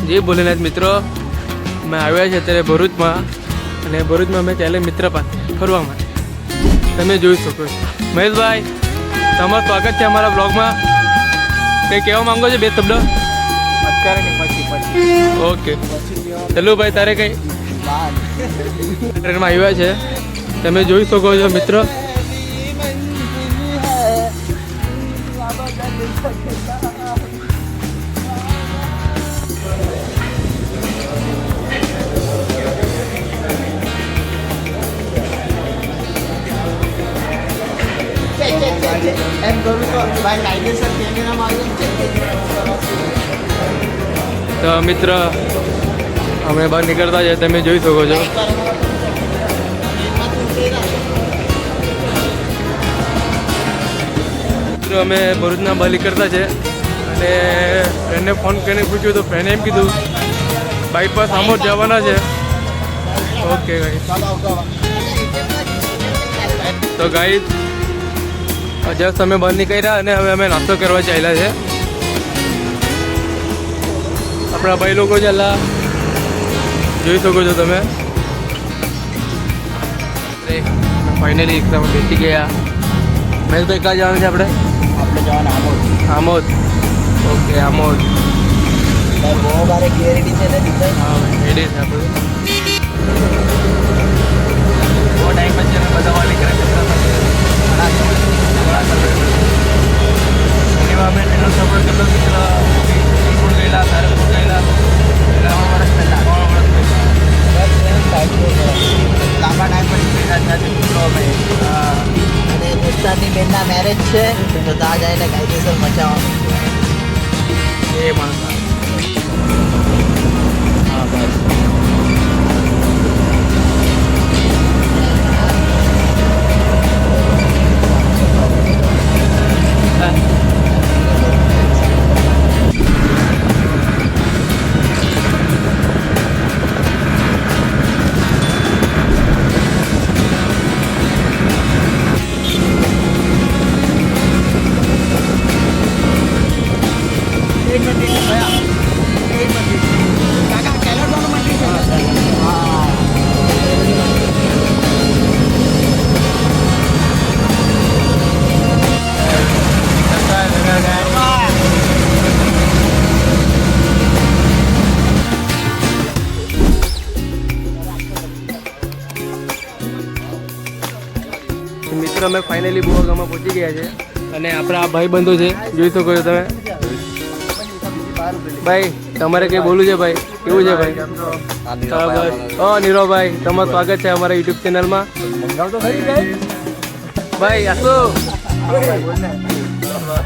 જય ભોલેનાથ મિત્રો, અમે આવ્યા છે અત્યારે ભરૂચમાં અને ભરૂચમાં અમે ચાલે મિત્ર પાસે ફરવા માટે. તમે જોઈ શકો છો. મહેશભાઈ, તમારું સ્વાગત છે અમારા બ્લોગમાં. કંઈ કહેવા માંગો છો? બે શબ્દ. અત્યારે નહીં, પછી ઓકે ચલો ભાઈ, તારે કંઈ ટ્રેનમાં આવ્યા છે તમે જોઈ શકો છો મિત્ર. તો મિત્ર અમે બહાર નીકળતા છે, તમે જોઈ શકો છો. મિત્રો અમે ભરૂચના બહાર નીકળતા છે અને ફ્રેન્ડને ફોન કરીને પૂછ્યું તો ફ્રેન્ડે એમ કીધું બાયપાસ આમોદ જવાના છે. ઓકે ગાઈસ, તો ગાઈસ જસ્ટ અમે બહાર નીકળ્યા અને હવે અમે નાસ્તો કરવા ચાલ્યા છે. આપણા ભાઈ લોકો ચાલા જોઈ શકો છો તમે. ફાઇનલી રિક્ષામાં બેસી ગયા. મહેશભાઈ ક્યાં જવાનું છે આપણે? જવાના આમોદ. ઓકે આમોદ. બહુ મારે ક્લિયરિટી છે ને દીકરા. હા રેડી છે આપણે. બહુ ટાઈમ પછી અમે બધા વાલી કરે અમે એનો સપોર્ટ કરતો મિત્ર સ્કૂલ ગયેલા, સારંગપુર ગયેલા, 3 વર્ષ પહેલાં. લાંબા ટાઈમ પછી ભેગા થયા છે મિત્રો અમે. અને દોસ્તારની બેનના મેરેજ છે તો ત્યાં જઈને કાયદેસર મચાવવાનું. એ માણસ. હા બસ. મિત્રો અમે ફાઇનલી બુવાગામાં પહોંચી ગયા છે અને આપણા આ ભાઈ બંધો છે, જોઈ શકો છો તમે. ભાઈ તમારે કંઈ બોલવું છે ભાઈ? કેવું છે ભાઈ? બસ. નીરવભાઈ, તમારું સ્વાગત છે અમારા યુટ્યુબ ચેનલમાં. ભાઈ આસો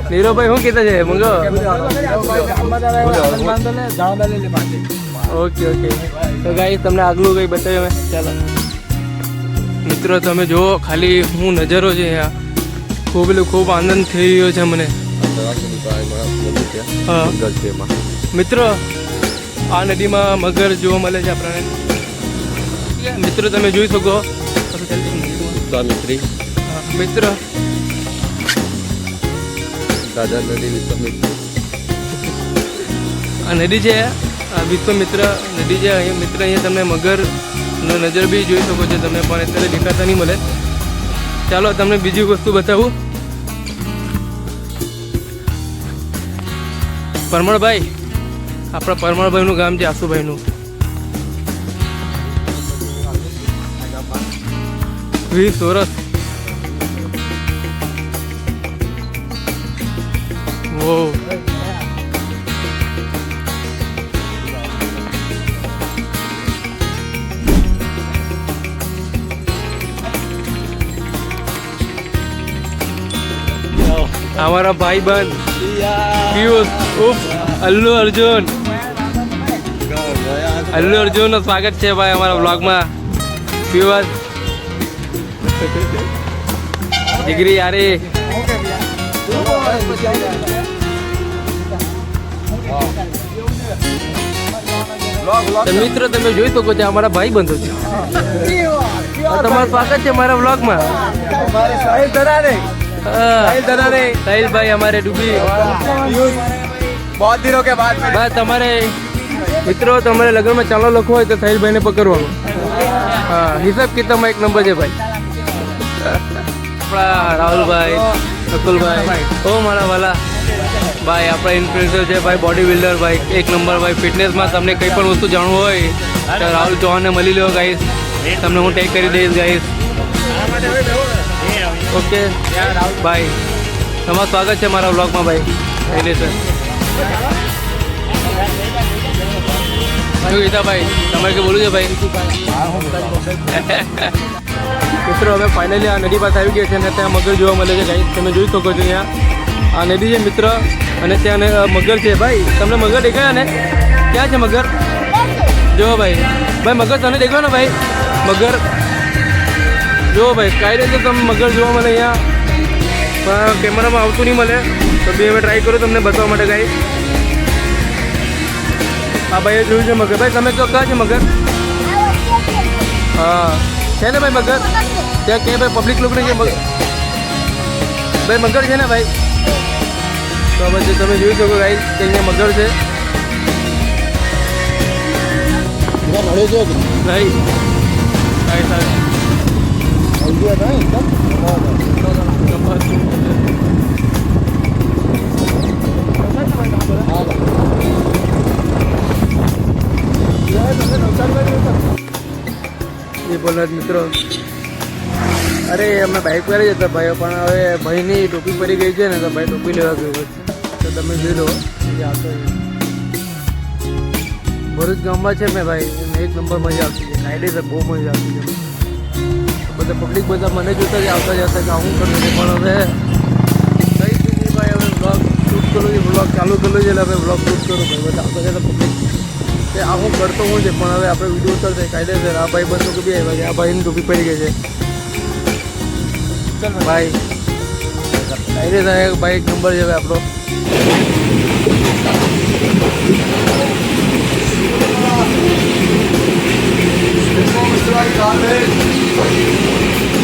નીરવભાઈ શું કહેતા છે? મંગો. Okay okay. તો ગાઈસ તમને આગલું કંઈ બતાવ્યું અમે. ચાલો મિત્રો તમે જુઓ ખાલી હું નજારો છે અહીંયા. ખૂબ આનંદ થઈ રહ્યો છે મને. હા મિત્રો, આ નદીમાં મગર જોવા મળે છે આપણને. મિત્રો તમે જોઈ શકો મિત્ર. આ નદી છે, આ વિશ્વમિત્ર નદી છે. અહીંયા મિત્ર અહીંયા તમને મગરનો નજર બી જોઈ શકો છો તમે, પણ અત્યારે દેખાતા નહીં મળે. ચાલો તમને બીજી વસ્તુ બતાવું. પરમળભાઈ, આપણા પરમળભાઈનું ગામ છે, આસુભાઈનું. 20 વર્ષ. ઓ हमारा भाई बहन पीयूष उफ अल्लू अर्जुन નું સ્વાગત છે ભાઈ અમારા બ્લોગમાં. પીયુષ ડિગ્રી યારી. મિત્રો તમે જોઈ શકો છો અમારા ભાઈ બંધો છે. તમારું સ્વાગત છે મારા બ્લોગમાં. साहिल भाई हमारे डूबी बहुत दिनों के बाद बस તમારે મિત્રો તમારે લગ્નમાં ચાલો લખવો હોય તો સાહિલભાઈને પકડવાનું હા હિસાબ કિતાબમાં એક નંબર છે ભાઈ આપણા રાહુલભાઈ અતુલભાઈ ઓ મારા વાલા ભાઈ આપણા ઇન્ફ્લુએન્સર છે ભાઈ બોડી બિલ્ડર ભાઈ એક નંબર ભાઈ ફિટનેસમાં તમને કંઈ પણ વસ્તુ જાણવું હોય તો રાહુલ ચૌહાણને મળી લો ગાઈસ તમને હું ટેગ કરી દઈશ ગાઈસ ઓકે ભાઈ તમારું સ્વાગત છે મારા વ્લોગમાં ભાઈ પહેલે સર શું કીધા ભાઈ તમારે કે બોલું છે ભાઈ મિત્રો હવે ફાઇનલી આ નદી પાસે આવી ગયા છે અને ત્યાં મગર જોવા મળે છે ગાઈસ તમે જોઈ શકો છો અહીંયા આ નદી છે મિત્ર અને ત્યાં મગર છે ભાઈ તમને મગર દેખાયા ને ક્યાં છે મગર જો ભાઈ મગર તને દેખાયો ને ભાઈ મગર જો ભાઈ કાંઈ રીતે તમે મગર જોવા મળે અહીંયા પણ કેમેરામાં આવતું નહીં મળે તો બી હવે ટ્રાય કરું તમને બતાવવા માટે ગાઈસ હા ભાઈ એ જોયું છે મગર ભાઈ તમે તો ક્યાં છે મગર હા છે ને ભાઈ મગર ત્યાં ક્યાંય ભાઈ પબ્લિક લોકોને છે મગર ભાઈ મગર છે ને ભાઈ તો પછી તમે જોઈ શકો ગાઈસ કે અહીંયા મગર છે ભાઈ એ બોલા મિત્રો અરે અમે બાઇક પર જ હતા ભાઈઓ પણ હવે ભાઈની ટોપી પડી ગઈ છે ને તો ભાઈ ટોપી લેવા ગયો તો તમે જોઈ લો આવતો ભરૂચ ગામમાં છે મેં ભાઈ એને એક નંબર મજા આવતી છે કાયદેસર બહુ મજા આવતી છે બધા પબ્લિક બધા મને જોતા જ આવતા જતા કે આવું કરું છે પણ હવે કઈ સુધી ભાઈ હવે બ્લોગ શૂટ કરું છું બ્લોગ ચાલુ કરેલું છે એટલે હવે બ્લોગ શૂટ કરું ભાઈ બધા આવતા જતા પબ્લિક કે આ હું કરતો હું છે પણ હવે આપણે વિડીયો ઉતરશે કાયદેસર આ ભાઈ બંધ બી આવ્યા છે આ ભાઈની ટોપી પડી ગઈ છે ભાઈ કાયદેસર ભાઈ એક નંબર છે હવે આપણો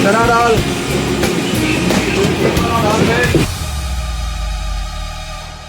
चना दाल